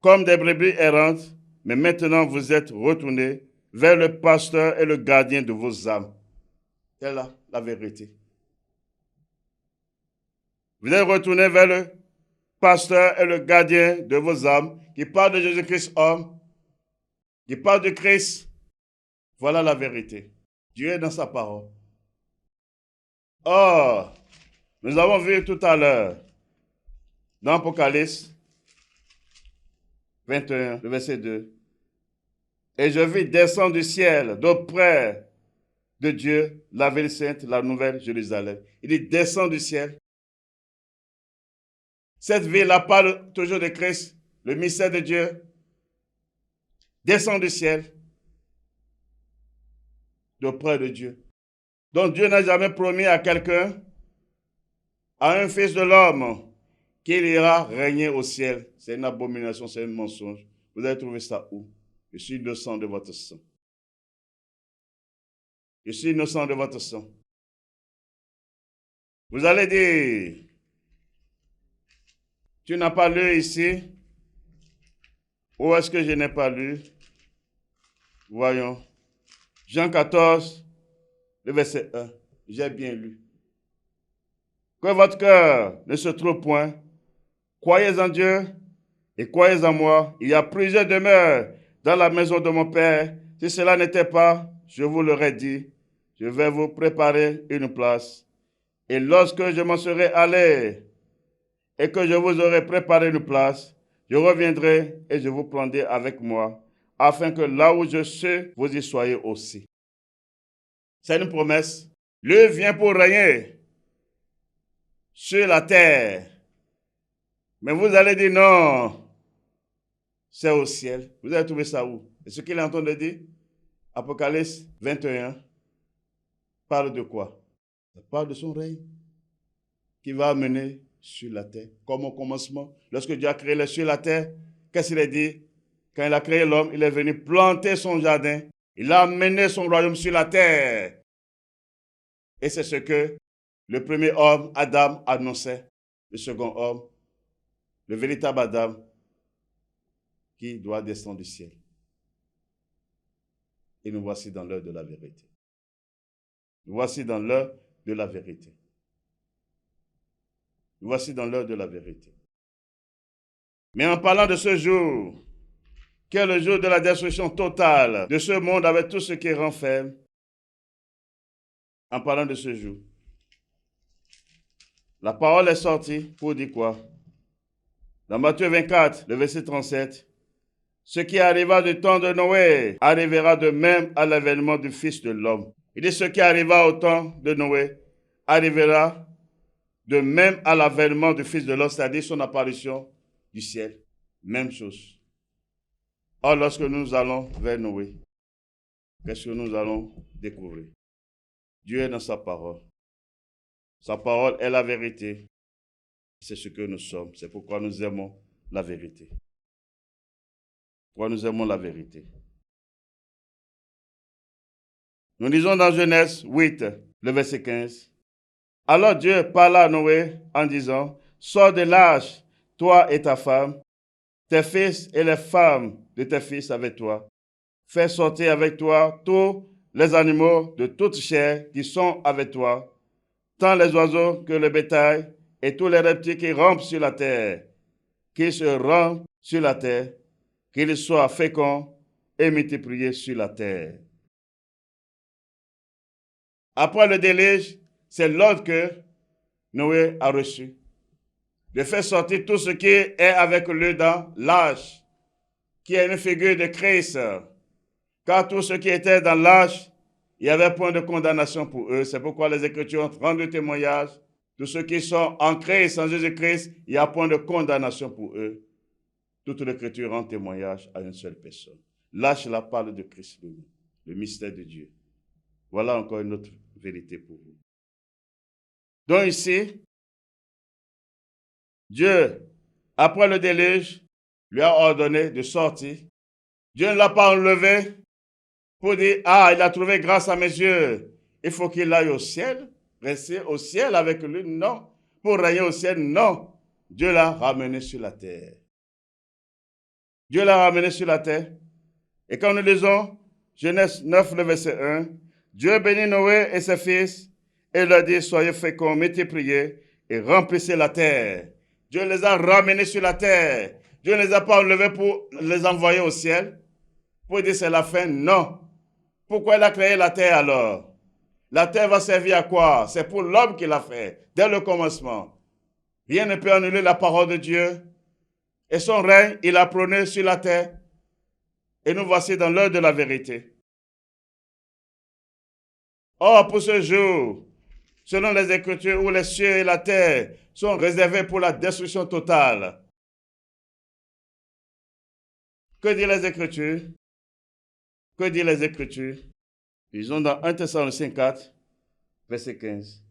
comme des brebis errantes, mais maintenant vous êtes retournés vers le pasteur et le gardien de vos âmes. C'est là la vérité. Vous êtes retournés vers le pasteur et le gardien de vos âmes, qui parle de Jésus-Christ homme, qui parle de Christ. Voilà la vérité. Dieu est dans sa parole. Or, nous avons vu tout à l'heure, dans Apocalypse 21, le verset 2, et je vis descendre du ciel, d'auprès de Dieu, la ville sainte, la nouvelle Jérusalem. Il dit descend du ciel. Cette ville-là parle toujours de Christ, le mystère de Dieu. Descend du ciel, d'auprès de Dieu. Donc Dieu n'a jamais promis à quelqu'un, à un fils de l'homme, qu'il ira régner au ciel. C'est une abomination, c'est un mensonge. Vous avez trouvé ça où? Je suis innocent de votre sang. Je suis innocent de votre sang. Vous allez dire, tu n'as pas lu ici? Où est-ce que je n'ai pas lu? Voyons. Jean 14, le verset 1. J'ai bien lu. Que votre cœur ne se trouve point. Croyez en Dieu et croyez en moi. Il y a plusieurs demeures dans la maison de mon Père. Si cela n'était pas, je vous l'aurais dit. Je vais vous préparer une place. Et lorsque je m'en serai allé et que je vous aurai préparé une place, je reviendrai et je vous prendrai avec moi, afin que là où je suis, vous y soyez aussi. C'est une promesse. Lui vient pour régner sur la terre. Mais vous allez dire non, c'est au ciel. Vous allez trouver ça où? Et ce qu'il est en train de dire, Apocalypse 21, parle de quoi? Ça parle de son règne qui va amener sur la terre. Comme au commencement, lorsque Dieu a créé les cieux et la terre, qu'est-ce qu'il a dit? Quand il a créé l'homme, il est venu planter son jardin. Il a amené son royaume sur la terre. Et c'est ce que le premier homme, Adam, annonçait. Le second homme, le véritable Adam, qui doit descendre du ciel. Et nous voici dans l'heure de la vérité. Nous voici dans l'heure de la vérité. Nous voici dans l'heure de la vérité. Mais en parlant de ce jour, qui est le jour de la destruction totale de ce monde avec tout ce qui renferme, en parlant de ce jour, la parole est sortie pour dire quoi? Dans Matthieu 24, le verset 37, ce qui arriva du temps de Noé arrivera de même à l'avènement du Fils de l'homme. Il dit ce qui arriva au temps de Noé arrivera de même à l'avènement du Fils de l'homme, c'est-à-dire son apparition du ciel. Même chose. Or, lorsque nous allons vers Noé, qu'est-ce que nous allons découvrir? Dieu est dans sa parole. Sa parole est la vérité. C'est ce que nous sommes. C'est pourquoi nous aimons la vérité. Pourquoi nous aimons la vérité. Nous lisons dans Genèse 8, le verset 15. Alors Dieu parla à Noé en disant, sors de l'arche, toi et ta femme, tes fils et les femmes de tes fils avec toi. Fais sortir avec toi tous les animaux de toute chair qui sont avec toi, tant les oiseaux que le bétail et tous les reptiles qui rampent sur la terre, qu'ils se rampent sur la terre, qu'ils soient féconds et multipliés sur la terre. Après le déluge, c'est l'ordre que Noé a reçu, de faire sortir tout ce qui est avec lui dans l'arche, qui est une figure de Christ. Car tout ce qui était dans l'arche, il n'y avait point de condamnation pour eux. C'est pourquoi les Écritures ont rendu témoignage. Tous ceux qui sont en Christ, en Jésus-Christ, il n'y a point de condamnation pour eux. Toute l'Écriture rend témoignage à une seule personne. L'arche, là, parle de Christ lui-même. le mystère de Dieu. Voilà encore une autre vérité pour vous. Donc ici, Dieu, après le déluge, lui a ordonné de sortir. Dieu ne l'a pas enlevé pour dire, ah, il a trouvé grâce à mes yeux. Il faut qu'il aille au ciel, rester au ciel avec lui. Non. Pour régner au ciel, non. Dieu l'a ramené sur la terre. Dieu l'a ramené sur la terre. Et quand nous lisons Genèse 9, le verset 1, Dieu bénit Noé et ses fils et leur dit, soyez féconds, multipliez et remplissez la terre. Dieu les a ramenés sur la terre. Dieu ne les a pas enlevés pour les envoyer au ciel. Pour dire c'est la fin, non. Pourquoi il a créé la terre alors? La terre va servir à quoi? C'est pour l'homme qu'il l'a fait, dès le commencement. Rien ne peut annuler la parole de Dieu. Et son règne, il a prôné sur la terre. Et nous voici dans l'heure de la vérité. Or, pour ce jour, selon les Écritures, où les cieux et la terre sont réservés pour la destruction totale. Que disent les Écritures? Que disent les Écritures? Ils ont dans 1 Thessaloniciens 4, verset 15.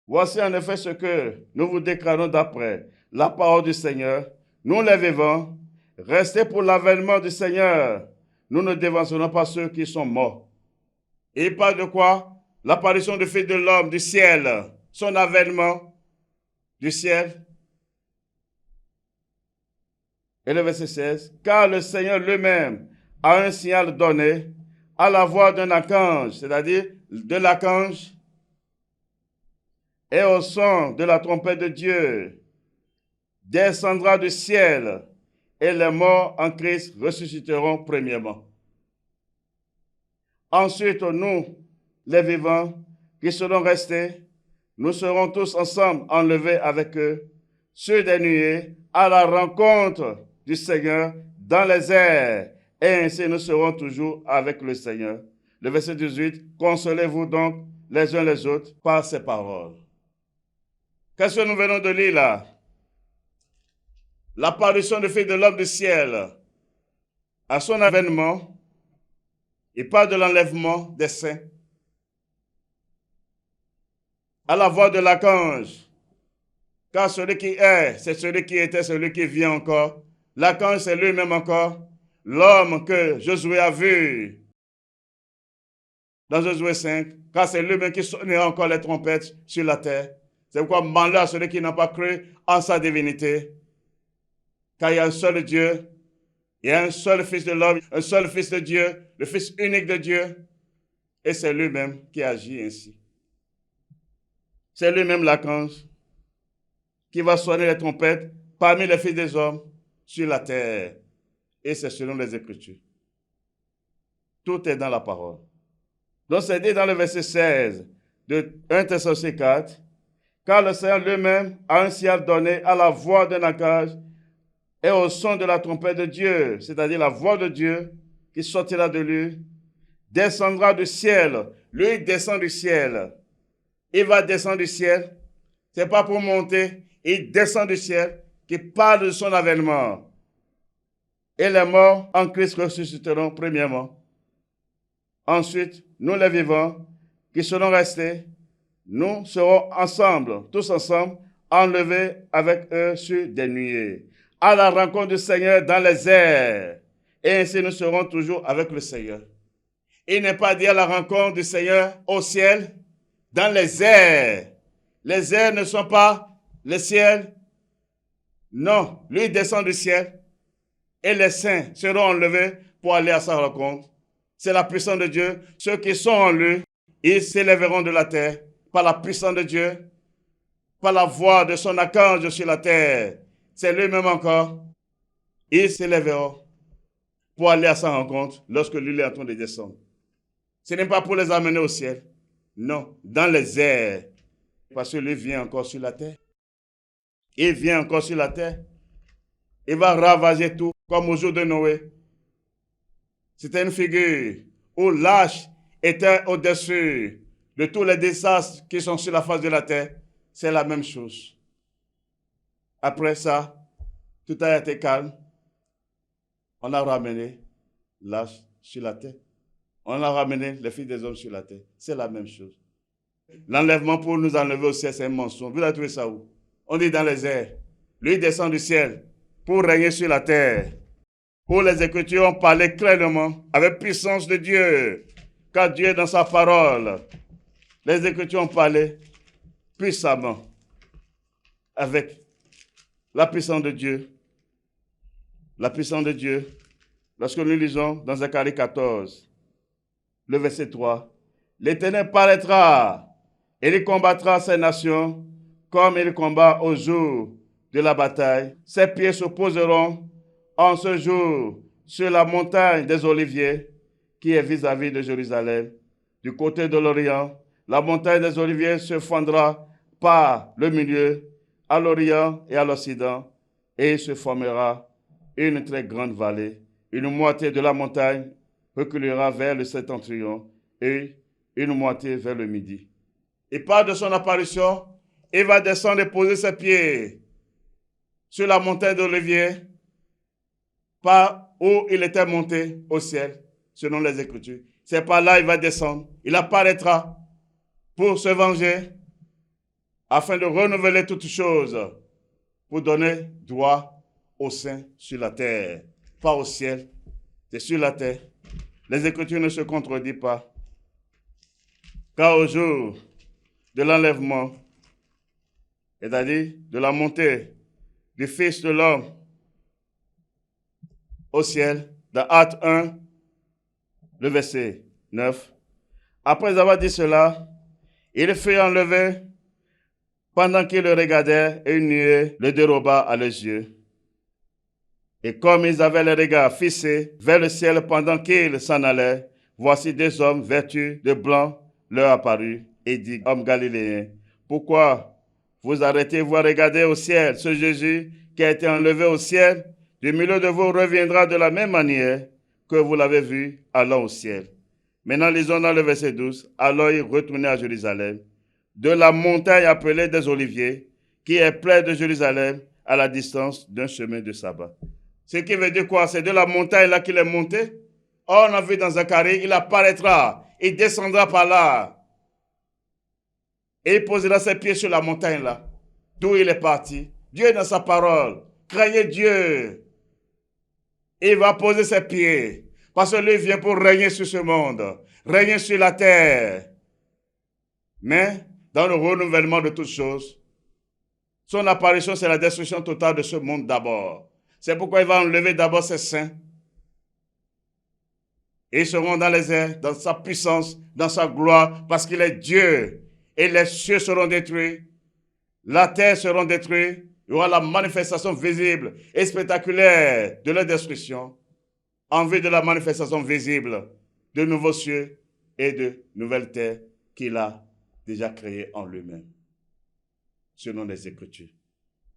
Voici en effet ce que nous vous déclarons d'après la parole du Seigneur. Nous les vivants, restez pour l'avènement du Seigneur. Nous ne dévancerons pas ceux qui sont morts. Et il parle de quoi? L'apparition du Fils de l'homme du ciel, son avènement du ciel. Et le verset 16, car le Seigneur lui-même a un signal donné à la voix d'un archange, c'est-à-dire de l'archange, et au son de la trompette de Dieu, descendra du ciel, et les morts en Christ ressusciteront premièrement. Ensuite, nous, les vivants, qui serons restés, nous serons tous ensemble enlevés avec eux sur des nuées à la rencontre du Seigneur dans les airs. Et ainsi nous serons toujours avec le Seigneur. Le verset 18, consolez-vous donc les uns les autres par ces paroles. Qu'est-ce que nous venons de lire là? L'apparition du Fils de l'homme du ciel. À son avènement, il parle de l'enlèvement des saints. À la voix de l'archange. Car celui qui est, c'est celui qui était, celui qui vient encore. L'archange, c'est lui-même encore. L'homme que Josué a vu dans Josué 5, car c'est lui-même qui sonnera encore les trompettes sur la terre. C'est pourquoi malheur à celui qui n'a pas cru en sa divinité. Car il y a un seul Dieu, il y a un seul Fils de l'homme, un seul Fils de Dieu, le Fils unique de Dieu. Et c'est lui-même qui agit ainsi. C'est lui-même l'archange qui va sonner les trompettes parmi les fils des hommes sur la terre. Et c'est selon les Écritures. Tout est dans la parole. Donc c'est dit dans le verset 16 de 1 Thessaloniciens 4, car le Seigneur lui-même a un signal donné à la voix d'un archange et au son de la trompette de Dieu, c'est-à-dire la voix de Dieu qui sortira de lui, descendra du ciel. Lui, il descend du ciel. Il va descendre du ciel. Ce n'est pas pour monter. Il descend du ciel, qui parle de son avènement. Et les morts en Christ ressusciteront premièrement. Ensuite, nous les vivants, qui serons restés, nous serons ensemble, tous ensemble, enlevés avec eux sur des nuées, à la rencontre du Seigneur dans les airs. Et ainsi nous serons toujours avec le Seigneur. Il n'est pas dit à la rencontre du Seigneur au ciel, dans les airs. Les airs ne sont pas le ciel. Non, lui descend du ciel et les saints seront enlevés pour aller à sa rencontre. C'est la puissance de Dieu. Ceux qui sont en lui, ils s'élèveront de la terre par la puissance de Dieu, par la voix de son archange sur la terre. C'est lui-même encore. Ils s'élèveront pour aller à sa rencontre lorsque lui est en train de descendre. Ce n'est pas pour les amener au ciel. Non, dans les airs. Parce que lui vient encore sur la terre. Il vient encore sur la terre. Il va ravager tout, comme au jour de Noé. C'était une figure où l'âge était au-dessus de tous les désastres qui sont sur la face de la terre. C'est la même chose. Après ça, tout a été calme. On a ramené l'âge sur la terre. On a ramené les fils des hommes sur la terre. C'est la même chose. L'enlèvement pour nous enlever au ciel, c'est un mensonge. Vous avez trouvé ça où? On dit dans les airs. Lui descend du ciel pour régner sur la terre. Pour les Écritures ont parlé clairement avec puissance de Dieu. Car Dieu est dans sa parole. Les Écritures ont parlé puissamment avec la puissance de Dieu. La puissance de Dieu. Lorsque nous lisons dans Zacharie 14, le verset 3, l'Éternel paraîtra et il combattra ces nations comme il combat au jour de la bataille. Ses pieds s'opposeront en ce jour sur la montagne des Oliviers qui est vis-à-vis de Jérusalem. Du côté de l'Orient, la montagne des Oliviers se fendra par le milieu, à l'Orient et à l'Occident, et il se formera une très grande vallée. Une moitié de la montagne reculera vers le septentrion et une moitié vers le midi. Et par de son apparition, il va descendre et poser ses pieds sur la montagne d'Olivier, par où il était monté au ciel, selon les Écritures. C'est par là qu'il va descendre. Il apparaîtra pour se venger, afin de renouveler toutes choses, pour donner droit aux saints sur la terre. Pas au ciel, c'est sur la terre. Les Écritures ne se contredisent pas. Car au jour de l'enlèvement, c'est-à-dire de la montée du Fils de l'homme au ciel, dans Actes 1, le verset 9. Après avoir dit cela, il fut enlevé pendant qu'ils le regardaient et une nuée le déroba à leurs yeux. Et comme ils avaient les regards fixés vers le ciel pendant qu'ils s'en allaient, voici deux hommes vêtus de blanc leur apparurent et dit, hommes galiléens, pourquoi vous arrêtez-vous à regarder au ciel? Ce Jésus qui a été enlevé au ciel, du milieu de vous reviendra de la même manière que vous l'avez vu allant au ciel. Maintenant, lisons dans le verset 12. Alors il retournait à Jérusalem, de la montagne appelée des Oliviers, qui est près de Jérusalem, à la distance d'un chemin de sabbat. Ce qui veut dire quoi? C'est de la montagne là qu'il est monté. On a vu dans Zacharie, il apparaîtra, il descendra par là. Et il posera ses pieds sur la montagne là, d'où il est parti. Dieu est dans sa parole. Craignez Dieu. Il va poser ses pieds. Parce que lui vient pour régner sur ce monde, régner sur la terre. Mais dans le renouvellement de toutes choses, son apparition, c'est la destruction totale de ce monde d'abord. C'est pourquoi il va enlever d'abord ses saints. Et ils seront dans les airs, dans sa puissance, dans sa gloire, parce qu'il est Dieu. Et les cieux seront détruits, la terre sera détruite, il y aura la manifestation visible et spectaculaire de leur destruction, en vue de la manifestation visible de nouveaux cieux et de nouvelles terres qu'il a déjà créées en lui-même, selon les Écritures.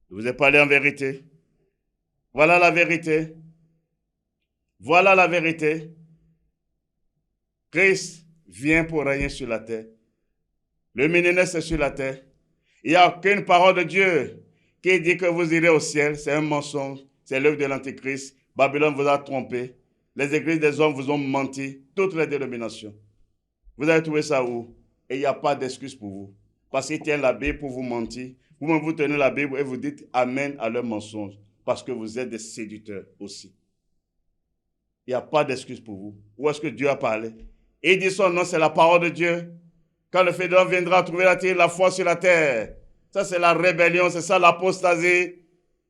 Je vous ai parlé en vérité. Voilà la vérité. Voilà la vérité. Christ vient pour régner sur la terre. Le millénaire, c'est sur la terre. Il n'y a aucune parole de Dieu qui dit que vous irez au ciel. C'est un mensonge. C'est l'œuvre de l'Antichrist. Babylone vous a trompé. Les églises des hommes vous ont menti. Toutes les dénominations. Vous avez trouvé ça où? Et il n'y a pas d'excuse pour vous. Parce qu'ils tiennent la Bible pour vous mentir. Vous-même, vous tenez la Bible et vous dites Amen à leurs mensonges. Parce que vous êtes des séducteurs aussi. Il n'y a pas d'excuse pour vous. Où est-ce que Dieu a parlé? Il dit son nom, c'est la parole de Dieu. Quand le Fils de l'homme viendra trouver la foi sur la terre. Ça, c'est la rébellion, c'est ça l'apostasie.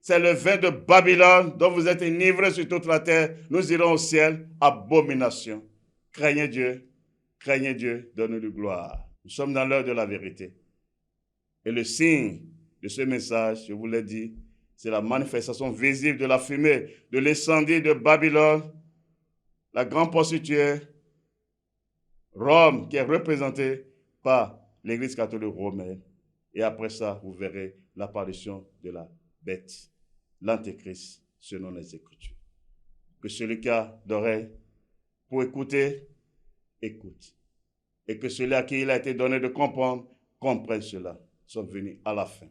C'est le vin de Babylone dont vous êtes enivrés sur toute la terre. Nous irons au ciel, abomination. Craignez Dieu, donnez-lui gloire. Nous sommes dans l'heure de la vérité. Et le signe de ce message, je vous l'ai dit, c'est la manifestation visible de la fumée, de l'incendie de Babylone, la grande prostituée, Rome, qui est représentée par l'Église catholique romaine. Et après ça, vous verrez l'apparition de la bête, l'Antéchrist, selon les Écritures. Que celui qui a d'oreilles pour écouter, écoute. Et que celui à qui il a été donné de comprendre, comprenne cela. Nous sommes venus à la fin.